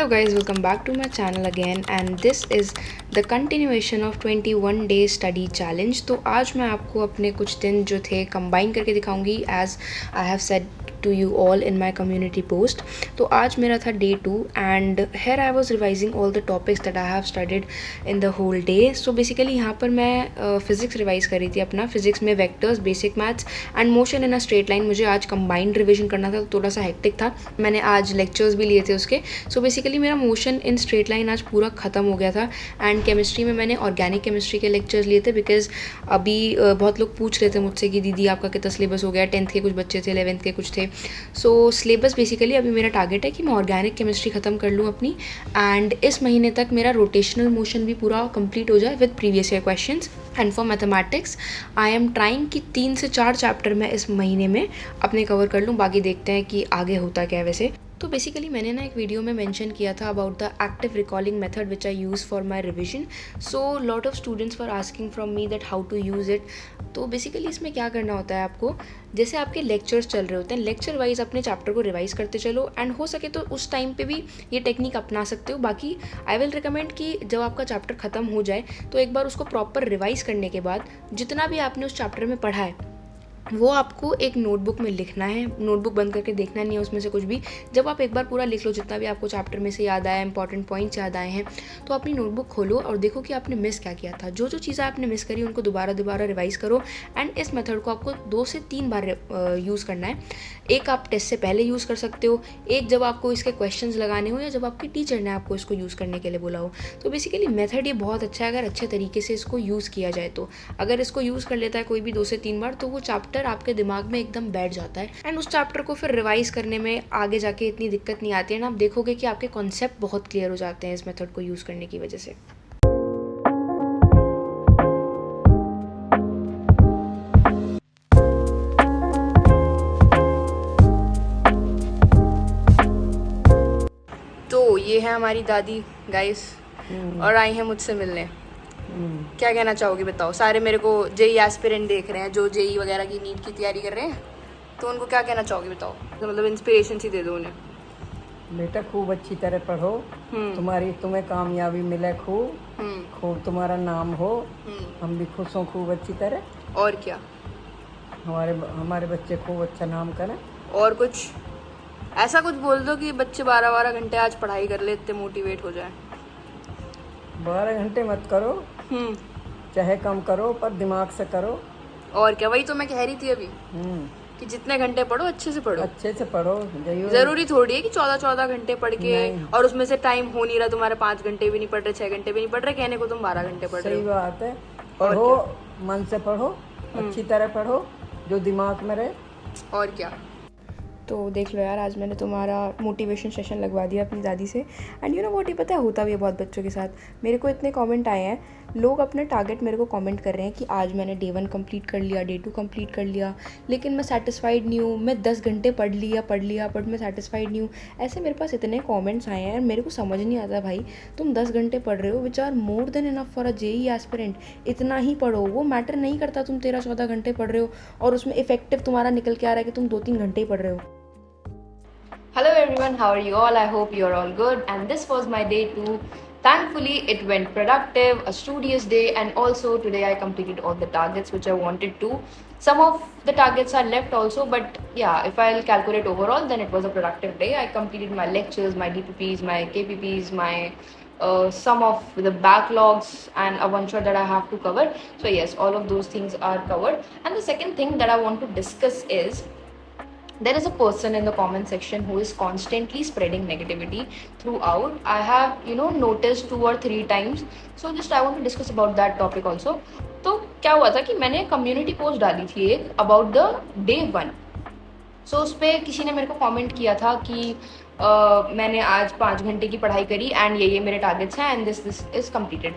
guys, welcome back to my channel again and this is the continuation of 21 days study challenge। तो आज मैं आपको अपने कुछ दिन जो थे कंबाइन करके दिखाऊंगी as I have said to you all in my community post। तो आज मेरा था day 2 and here I was revising all the topics that I have studied in the whole day। So basically यहाँ पर मैं physics revise कर रही थी अपना, physics में vectors, basic maths and motion in a straight line। मुझे आज combined revision करना था तो थोड़ा सा hectic था, मैंने आज lectures भी लिए थे उसके। So basically मेरा motion in straight line आज पूरा ख़त्म हो गया था and chemistry में मैंने organic chemistry के lectures लिए थे because अभी बहुत लोग पूछ रहे थे मुझसे कि दीदी आपका कितना सिलेबस हो गया, 10th के कुछ बच्चे थे, 11th के कुछ थे। सो सिलेबस बेसिकली अभी मेरा टारगेट है कि मैं ऑर्गेनिक केमिस्ट्री ख़त्म कर लूँ अपनी एंड इस महीने तक मेरा रोटेशनल मोशन भी पूरा कंप्लीट हो जाए with previous year questions. And for mathematics I am trying कि 3 से 4 चैप्टर मैं इस महीने में अपने कवर कर लूँ, बाकी देखते हैं कि आगे होता क्या है। वैसे तो बेसिकली मैंने ना एक वीडियो में मेंशन किया था about the active recalling method which I use for my revision. So lot of students were asking from me that how to use it. तो बेसिकली इसमें क्या करना होता है आपको, जैसे आपके लेक्चर्स चल रहे होते हैं, लेक्चर वाइज अपने चैप्टर को रिवाइज करते चलो एंड हो सके तो उस टाइम पे भी ये टेक्निक अपना सकते हो। बाकी आई विल रिकमेंड कि जब आपका चैप्टर ख़त्म हो जाए तो एक बार उसको प्रॉपर रिवाइज करने के बाद जितना भी आपने उस चैप्टर में पढ़ा है वो आपको एक नोटबुक में लिखना है। नोटबुक बंद करके देखना नहीं है उसमें से कुछ भी। जब आप एक बार पूरा लिख लो जितना भी आपको चैप्टर में से याद आया, इंपॉर्टेंट पॉइंट्स याद आए हैं, तो अपनी नोटबुक खोलो और देखो कि आपने मिस क्या किया था। जो जो चीज़ें आपने मिस करी उनको दोबारा रिवाइज करो एंड इस मेथड को आपको 2 से 3 बार यूज़ करना है। एक आप टेस्ट से पहले यूज़ कर सकते हो, एक जब आपको इसके क्वेश्चंस लगाने हो या जब आपकी टीचर ने आपको इसको यूज़ करने के लिए बोला हो। तो बेसिकली मेथड ये बहुत अच्छा है अगर अच्छे तरीके से इसको यूज़ किया जाए तो। अगर इसको यूज़ कर लेता है कोई भी 2 से 3 बार तो वो चैप्टर आपके दिमाग में एकदम बैठ जाता है एंड उस चैप्टर को फिर रिवाइज करने में आगे जाके इतनी दिक्कत नहीं आती है ना। आप देखोगे कि आपके कॉन्सेप्ट बहुत क्लियर हो जाते हैं इस मेथड को यूज़ करने की वजह से। तो ये है हमारी दादी गाइस और आई हैं मुझसे मिलने। क्या कहना चाहोगी बताओ। सारे मेरे को जेई एस्पिरेंट देख रहे हैं जो जेई वगैरह की नीट की तैयारी कर रहे हैं, तो उनको क्या कहना चाहोगी बताओ। तो मतलब इंस्पिरेशन सी दे दो उन्हें। बेटा खूब अच्छी तरह पढ़ो, तुम्हें कामयाबी मिले, खूब तुम्हारा नाम हो, हम भी खुश हों खूब अच्छी तरह। और क्या, हमारे बच्चे खूब अच्छा नाम करें। और कुछ ऐसा कुछ बोल दो कि बच्चे 12-12 घंटे आज पढ़ाई कर ले, इतने मोटिवेट हो जाए। 12 घंटे मत करो, चाहे कम करो पर दिमाग से करो। और क्या, वही तो मैं कह रही थी अभी कि जितने घंटे पढ़ो अच्छे से पढ़ो। अच्छे से पढ़ो, जरूरी थोड़ी है कि 14-14 घंटे पढ़ के और उसमें से टाइम हो नहीं रहा तुम्हारे, 5 घंटे भी नहीं पढ़ रहे, 6 घंटे भी नहीं पढ़ रहे, कहने को तुम 12 घंटे पढ़ रहे हो। सही बात है, पढ़ो मन से पढ़ो, अच्छी तरह पढ़ो जो दिमाग में रहे। और क्या। तो देख लो यार, आज मैंने तुम्हारा मोटिवेशन सेशन लगवा दिया अपनी दादी से एंड यू नो व्हाट, ये पता है होता भी है बहुत बच्चों के साथ। मेरे को इतने कमेंट आए हैं, लोग अपने टारगेट मेरे को कमेंट कर रहे हैं कि आज मैंने डे 1 कंप्लीट कर लिया, डे 2 कंप्लीट कर लिया, लेकिन मैं सेटिस्फाइड नहीं हूँ। मैं 10 घंटे पढ़ लिया बट मैं सेटिस्फाइड नहीं हूँ। ऐसे मेरे पास इतने कमेंट्स आए हैं, मेरे को समझ नहीं आता भाई, तुम 10 घंटे पढ़ रहे हो which are more than enough for a JEE aspirant. इतना ही पढ़ो, वो मैटर नहीं करता तुम 13-14 घंटे पढ़ रहे हो और उसमें इफेक्टिव तुम्हारा निकल के आ रहा है कि तुम 2-3 घंटे ही पढ़ रहे हो। Hello everyone, how are you all? I hope you're all good and this was my day 2. Thankfully it went productive, a studious day, and also today I completed all the targets which I wanted to. Some of the targets are left also, but yeah, if I'll calculate overall then it was a productive day. I completed my lectures, my DPPs, my KPPs, my some of the backlogs and a one shot that I have to cover. So yes, all of those things are covered. And the second thing that I want to discuss is there is a person in the comment section who is constantly spreading negativity throughout. I have noticed 2 or 3 times, so just I want to discuss about that topic also. तो क्या हुआ था कि मैंने community post डाली थी एक about the day 1। सो उस पर किसी ने मेरे को कमेंट किया था कि मैंने आज 5 घंटे की पढ़ाई करी एंड ये मेरे टारगेट्स हैं एंड दिस इज कम्प्लीटेड।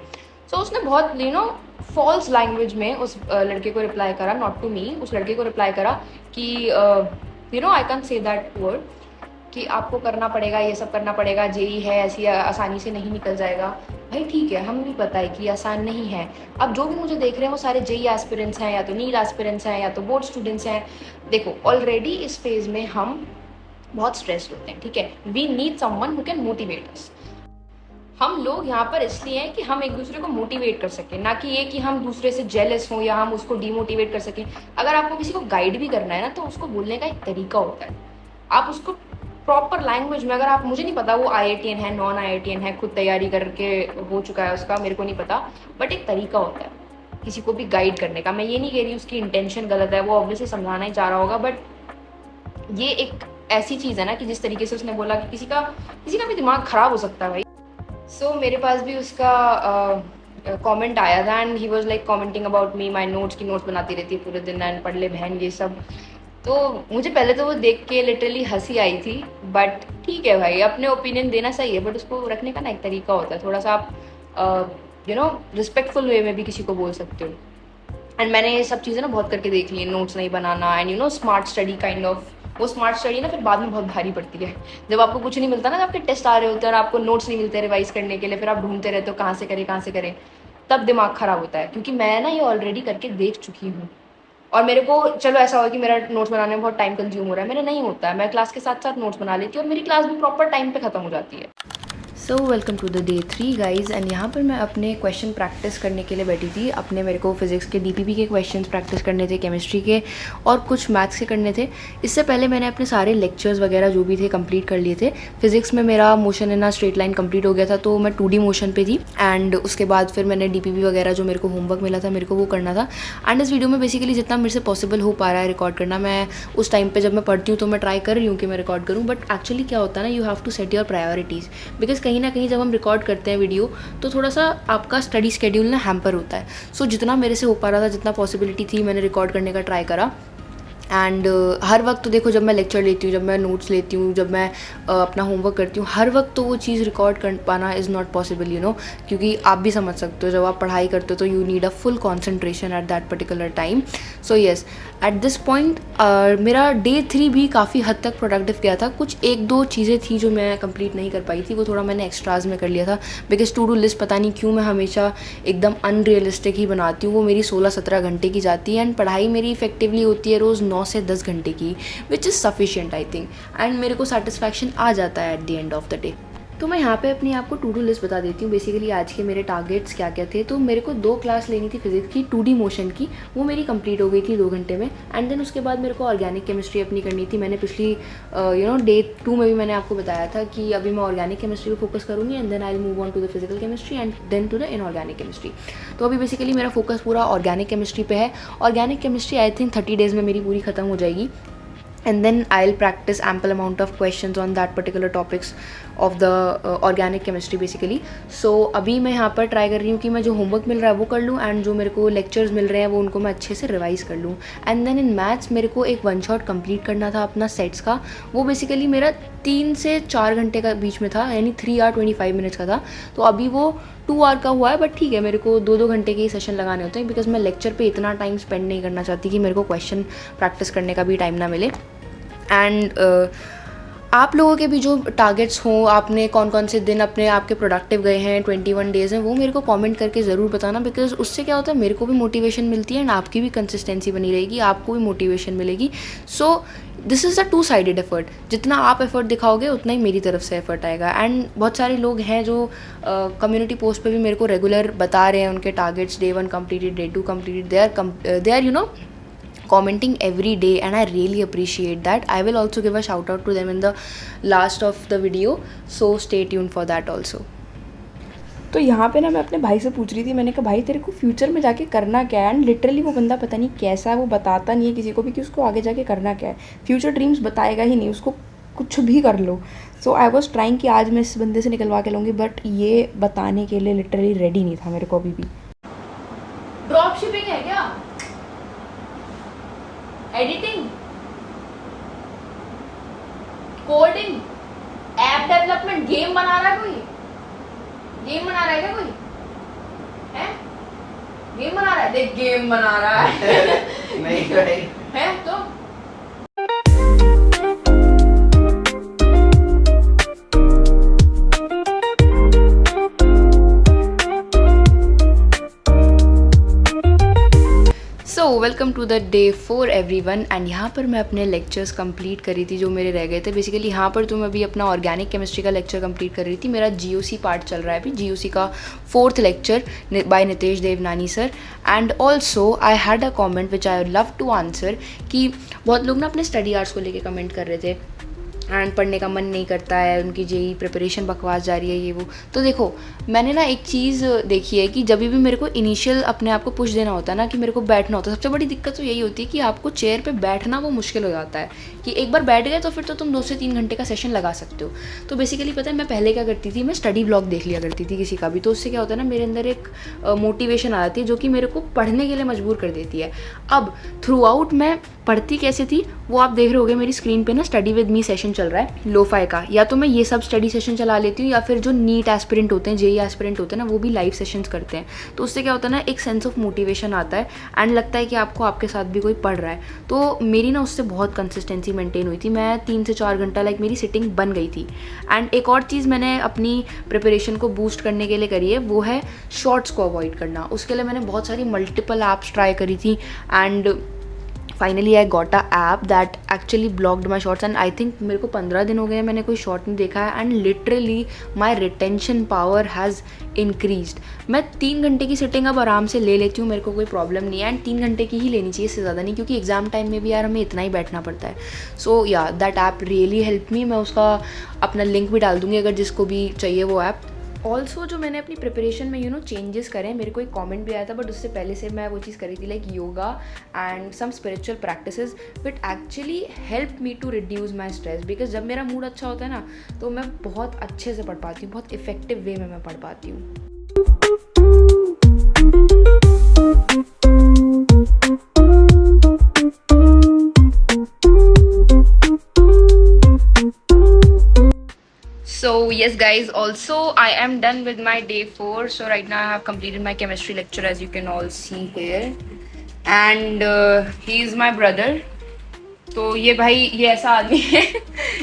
सो उसने बहुत फॉल्स लैंग्वेज में उस लड़के को रिप्लाई करा, नॉट टू मी, उस लड़के को रिप्लाई करा कि I can say that word कि आपको करना पड़ेगा, ये सब करना पड़ेगा, जेई है, ऐसी आसानी से नहीं निकल जाएगा। भाई ठीक है, हमें भी पता है कि आसान नहीं है। अब जो भी मुझे देख रहे हैं वो सारे जेई एस्पिरेंट्स हैं या तो नीट एस्पिरेंट्स हैं या तो बोर्ड स्टूडेंट्स हैं। देखो ऑलरेडी इस फेज़ में हम बहुत स्ट्रेस्ड होते हैं, ठीक है। We need someone who can motivate us. हम लोग यहाँ पर इसलिए हैं कि हम एक दूसरे को मोटिवेट कर सकें, ना कि ये कि हम दूसरे से जेलस हों या हम उसको डीमोटिवेट कर सकें। अगर आपको किसी को गाइड भी करना है ना, तो उसको बोलने का एक तरीका होता है। आप उसको प्रॉपर लैंग्वेज में, अगर आप, मुझे नहीं पता वो IITian है, नॉन IITian है, खुद तैयारी करके हो चुका है उसका, मेरे को नहीं पता, बट एक तरीका होता है किसी को भी गाइड करने का। मैं ये नहीं कह रही उसकी इंटेंशन गलत है, वो ऑब्वियसली समझाना ही चाह रहा होगा, बट ये एक ऐसी चीज़ है ना कि जिस तरीके से उसने बोला कि किसी का भी दिमाग ख़राब हो सकता है भाई। सो मेरे पास भी उसका कमेंट आया था and he was like commenting about me, my notes की नोट्स बनाती रहती है पूरे दिन एंड पढ़ ले बहन ये सब। तो मुझे पहले तो वो देख के लिटरली हंसी आई थी, बट ठीक है भाई, अपने ओपिनियन देना सही है, बट उसको रखने का ना एक तरीका होता है। थोड़ा सा आप रिस्पेक्टफुल वे में भी किसी को बोल सकते हो। एंड मैंने ये सब चीज़ें ना बहुत करके देख ली, नोट्स नहीं बनाना and smart study kind of. वो स्मार्ट स्टडी ना फिर बाद में बहुत भारी पड़ती है, जब आपको कुछ नहीं मिलता ना, जब आपके टेस्ट आ रहे होते हैं और आपको नोट्स नहीं मिलते रिवाइज करने के लिए, फिर आप ढूंढते रहते हो कहाँ से करें, तब दिमाग ख़राब होता है। क्योंकि मैं ना ये ऑलरेडी करके देख चुकी हूँ, और मेरे को चलो ऐसा हो कि मेरा नोट्स बनाने में बहुत टाइम कंज्यूम हो रहा है, मेरा नहीं होता है, मैं क्लास के साथ साथ नोट्स बना लेती हूँ और मेरी क्लास भी प्रॉपर टाइम पे ख़त्म हो जाती है। So welcome to the day 3 guys. And यहाँ पर मैं अपने क्वेश्चन प्रैक्टिस करने के लिए बैठी थी। अपने मेरे को फिज़िक्स के DPP के क्वेश्चंस प्रैक्टिस करने थे, केमिस्ट्री के और कुछ मैथ्स के करने थे। इससे पहले मैंने अपने सारे लेक्चर्स वगैरह जो भी थे कंप्लीट कर लिए थे। फिज़िक्स में मेरा motion in a straight line complete हो गया था, तो मैं 2D मोशन पे थी। एंड उसके बाद फिर मैंने DPP वगैरह जो मेरे को होमवर्क मिला था, मेरे को वो करना था। एंड इस वीडियो में बेसिकली जितना मेरे से पॉसिबल हो पा रहा है रिकॉर्ड करना, मैं उस टाइम पर जब मैं पढ़ती हूँ तो मैं ट्राई कर रही हूँ कि मैं रिकॉर्ड करूँ। बट एक्चुअली क्या होता है ना, you have to set your priorities, because कहीं ना कहीं जब हम रिकॉर्ड करते हैं वीडियो तो थोड़ा सा आपका स्टडी स्केड्यूल ना हैम्पर होता है। सो जितना मेरे से हो पा रहा था, जितना पॉसिबिलिटी थी, मैंने रिकॉर्ड करने का ट्राई करा। एंड हर वक्त तो देखो, जब मैं लेक्चर लेती हूँ, जब मैं नोट्स लेती हूँ, जब मैं अपना होमवर्क करती हूँ, हर वक्त तो वो चीज़ रिकॉर्ड कर पाना इज़ नॉट पॉसिबल, क्योंकि आप भी समझ सकते हो जब आप पढ़ाई करते हो तो you need a full concentration at that particular time. So yes, at this point मेरा डे 3 भी काफ़ी हद तक प्रोडक्टिव गया था। कुछ 1-2 चीज़ें थी जो मैं कंप्लीट नहीं कर पाई थी, वो थोड़ा मैंने एक्स्ट्राज में कर लिया था, बिकॉज टू डू लिस्ट पता नहीं क्यों मैं हमेशा एकदम अनरियलिस्टिक ही बनाती हूँ। वो मेरी 16-17 घंटे की जाती है एंड पढ़ाई मेरी इफेक्टिवली होती है रोज़ 9 से 10 घंटे की, which is sufficient I think. And मेरे को सेटिस्फैक्शन आ जाता है at the end of the day. तो मैं यहाँ पे अपनी आपको टू डू लिस्ट बता देती हूँ। बेसिकली आज के मेरे टारगेट्स क्या क्या थे। तो मेरे को 2 क्लास लेनी थी फिजिक्स की, 2D मोशन की, वो मेरी कंप्लीट हो गई थी 2 घंटे में। एंड देन उसके बाद मेरे को ऑर्गेनिक केमिस्ट्री अपनी करनी थी। मैंने पिछली डे 2 में भी मैंने आपको बताया था कि अभी मैं ऑर्गेनिक केमिस्ट्री पे फोकस करूँगी and then I will move on to the physical chemistry and then to the inorganic chemistry. तो अभी बेसिकली मेरा फोकस पूरा ऑर्गेनिक केमिस्ट्री पे है। Organic chemistry I think 30 days में मेरी पूरी खत्म हो जाएगी। And then I'll practice ample amount of questions on that particular topics of the organic chemistry basically. So अभी मैं यहाँ पर ट्राई कर रही हूँ कि मैं जो होमवर्क मिल रहा है वो कर लूँ एंड जो मेरे को लेक्चर्स मिल रहे हैं वो उनको मैं अच्छे से रिवाइज़ कर लूँ। एंड देन इन मैथ्स मेरे को एक 1 शॉट कंप्लीट करना था अपना सेट्स का। वो बेसिकली मेरा 3 से 4 घंटे का बीच में था, यानी 3 hour 25 minutes का था। तो अभी वो 2 hour का हुआ है, बट ठीक है, मेरे को 2-2 घंटे के ही सेशन लगाने होते हैं, बिकॉज मैं लेक्चर पे इतना टाइम स्पेंड नहीं करना चाहती कि मेरे को क्वेश्चन प्रैक्टिस करने का भी टाइम ना मिले। एंड आप लोगों के भी जो टारगेट्स हों, आपने कौन कौन से दिन अपने आपके प्रोडक्टिव गए हैं, 21 डेज़ हैं, वो मेरे को कमेंट करके ज़रूर बताना, बिकॉज उससे क्या होता है, मेरे को भी मोटिवेशन मिलती है एंड आपकी भी कंसिस्टेंसी बनी रहेगी, आपको भी मोटिवेशन मिलेगी। So this is a 2-sided effort. जितना आप एफर्ट दिखाओगे उतना ही मेरी तरफ से एफर्ट आएगा। एंड बहुत सारे लोग हैं जो कम्युनिटी पोस्ट पे भी मेरे को रेगुलर बता रहे हैं उनके targets, Day 1 completed, Day 2 completed, they are commenting every day and I really appreciate that. I will also give a shout out to them in the last of the video, so stay tuned for that also. तो यहाँ पे ना मैं अपने भाई से पूछ रही थी, मैंने कहा भाई तेरे को फ्यूचर में जाके करना क्या है। एंड लिटरली वो बंदा पता नहीं कैसा है, वो बताता नहीं है किसी को भी कि उसको आगे जाके करना क्या है। फ्यूचर ड्रीम्स बताएगा ही नहीं, उसको कुछ भी कर लो। सो आई वॉज ट्राइंग कि आज मैं इस बंदे से निकलवा के लूँगी, बट ये बताने के लिए लिटरली रेडी नहीं था मेरे को अभी भी। ड्रॉप शिपिंग है क्या? Editing, coding, app development, game बना रहा है कोई? गेम बना रहा है क्या कोई? है? गेम बना रहा है? देख गेम बना रहा है। नहीं भाई। है तो welcome to the day 4 everyone. And यहाँ पर मैं अपने लेक्चर्स कंप्लीट करी थी जो मेरे रह गए थे। बेसिकली यहाँ पर तो मैं अभी अपना ऑर्गेनिक केमिस्ट्री का लेक्चर कंप्लीट कर रही थी। मेरा जीओसी पार्ट चल रहा है अभी, जीओसी का 4th lecture by Nitesh Devnani sir. And also I had a comment which I love to answer कि बहुत लोग ना अपने स्टडी आवर्स को लेके कमेंट कर रहे थे एंड पढ़ने का मन नहीं करता है, उनकी जेई प्रिपरेशन बकवास जा रही है ये वो। तो देखो, मैंने ना एक चीज़ देखी है कि जब भी मेरे को इनिशियल अपने आप को पुश देना होता है ना, कि मेरे को बैठना होता है, सबसे बड़ी दिक्कत तो यही होती है कि आपको चेयर पे बैठना वो मुश्किल हो जाता है। कि एक बार बैठ गए तो फिर तो तुम 2 से 3 घंटे का सेशन लगा सकते हो। तो बेसिकली पता है मैं पहले क्या करती थी, मैं स्टडी ब्लॉग देख लिया करती थी किसी का भी। तो उससे क्या होता है ना, मेरे अंदर एक मोटिवेशन आ जाती है जो कि मेरे को पढ़ने के लिए मजबूर कर देती है। अब थ्रू आउट मैं पढ़ती कैसे थी वो आप देख रहे होगे मेरी स्क्रीन पे ना, स्टडी विद मी सेशन चल रहा है लोफाई का। या तो मैं ये सब स्टडी सेशन चला लेती हूँ, या फिर जो नीट एस्पिरेंट होते हैं, जेई एस्पिरेंट होते हैं ना, वो भी लाइव सेशंस करते हैं। तो उससे क्या होता है ना, एक सेंस ऑफ मोटिवेशन आता है एंड लगता है कि आपको आपके साथ भी कोई पढ़ रहा है। तो मेरी ना उससे बहुत कंसिस्टेंसी मेंटेन हुई थी। मैं 3 से 4 घंटा लाइक मेरी सिटिंग बन गई थी। एंड एक और चीज़ मैंने अपनी प्रिपरेशन को बूस्ट करने के लिए करी है, वो है शॉर्ट्स को अवॉइड करना। उसके लिए मैंने बहुत सारी मल्टीपल ऐप्स ट्राई करी थी and finally I got a app that actually blocked my shorts. And I think मेरे को 15 दिन हो गए मैंने कोई शॉर्ट नहीं देखा है and literally my retention power has increased. मैं 3 घंटे की सिटिंग अब आराम से ले लेती हूँ, मेरे को कोई प्रॉब्लम नहीं है। एंड 3 घंटे की ही लेनी चाहिए, इससे ज़्यादा नहीं, क्योंकि एग्जाम टाइम में भी यार हमें इतना ही बैठना पड़ता है। सो या that app really help me. मैं उसका अपना लिंक भी डाल दूँगी अगर जिसको भी चाहिए वो ऐप। ऑल्सो जो मैंने अपनी प्रिपरेशन में चेंजेस करें, मेरे को एक कमेंट भी आया था, बट उससे पहले से मैं वो चीज़ करी थी like yoga and some spiritual practices with actually help me to reduce my stress. Because जब मेरा मूड अच्छा होता है ना, तो मैं बहुत अच्छे से पढ़ पाती हूँ, बहुत इफेक्टिव वे में मैं पढ़ पाती हूँ। So yes guys, also I am done with my day 4. So right now I have completed my chemistry lecture, as you can all see here. And he is my brother. तो ये भाई, ये ऐसा आदमी है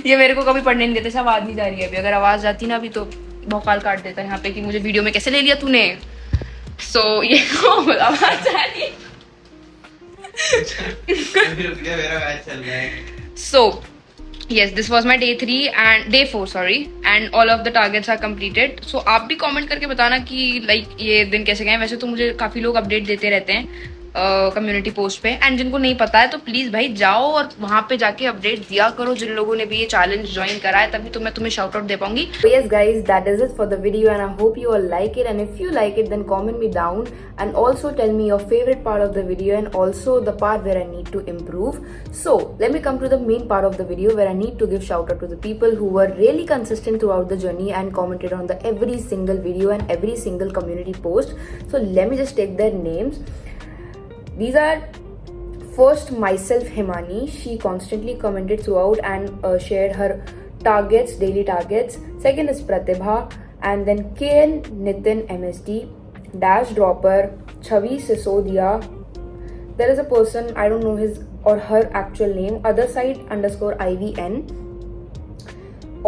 ये मेरे को कभी पढ़ने नहीं देते, सब आदमी जा रही है अभी। अगर आवाज़ जाती ना अभी तो भौकाल काट देता है यहाँ पे कि मुझे वीडियो में कैसे ले लिया तूने। So ये आवाज़ आ रही है। So yes, this was my day 3 and day 4 sorry, and all of the targets are completed. So आप भी कमेंट करके बताना कि लाइक ये दिन कैसे गए। वैसे तो मुझे काफ़ी लोग अपडेट देते रहते हैं कम्युनिटी पोस्ट पे, एंड जिनको नहीं पता है तो प्लीज़ भाई जाओ और वहाँ पे जाके अपडेट दिया करो। जिन लोगों ने भी ये चैलेंज ज्वाइन करा है तभी तो मैं तुम्हें शाउट आउट दे पाऊंगी। Yes guys, that is it for the video and I hope you all like it. And if you like it then comment me down and also tell me your favorite part of the video and also the part where I need to improve. So let me come to the main part of the video where I need to give shout out to the people who were really consistent throughout the journey and commented on the every single video and every single community post. So let me just take their names. These are first myself Himani. She constantly commented throughout and shared her targets, daily targets. Second is Pratibha, and then KN Nitin MSD, Dash Dropper, Chavi Sisodia. There is a person, I don't know his or her actual name, other side _IVN.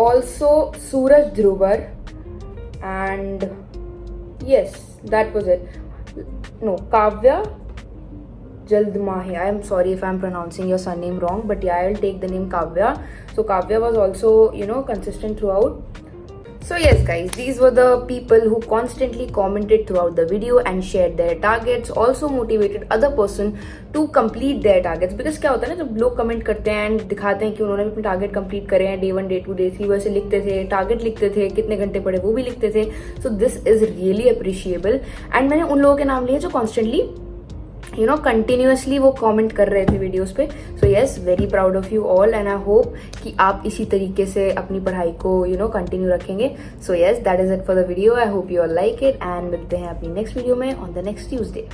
Also Suraj Dhruvar, and yes, that was it. No, Kavya Jaldmahi. I am sorry if I am pronouncing your surname wrong, but yeah, I will take the name Kavya. So Kavya was also consistent throughout. So yes guys, these were the people who constantly commented throughout the video and shared their targets, also motivated other person to complete their targets. Because क्या होता है ना, जब लोग comment करते हैं and दिखाते हैं कि उन्होंने अपने टारगेट कंप्लीट करे हैं, day 1, day 2, day 3, वैसे लिखते थे, टारगेट लिखते थे, कितने घंटे पढ़े वो भी लिखते थे। So this is really appreciable. And मैंने उन लोगों के नाम लिए जो constantly कंटिन्यूसली वो कमेंट कर रहे थे वीडियोस पे। So yes, very proud of you all and I hope कि आप इसी तरीके से अपनी पढ़ाई को कंटिन्यू रखेंगे। So yes, that is it for the video. I hope you all like it and मिलते हैं अपनी नेक्स्ट वीडियो में ऑन द नेक्स्ट ट्यूसडे।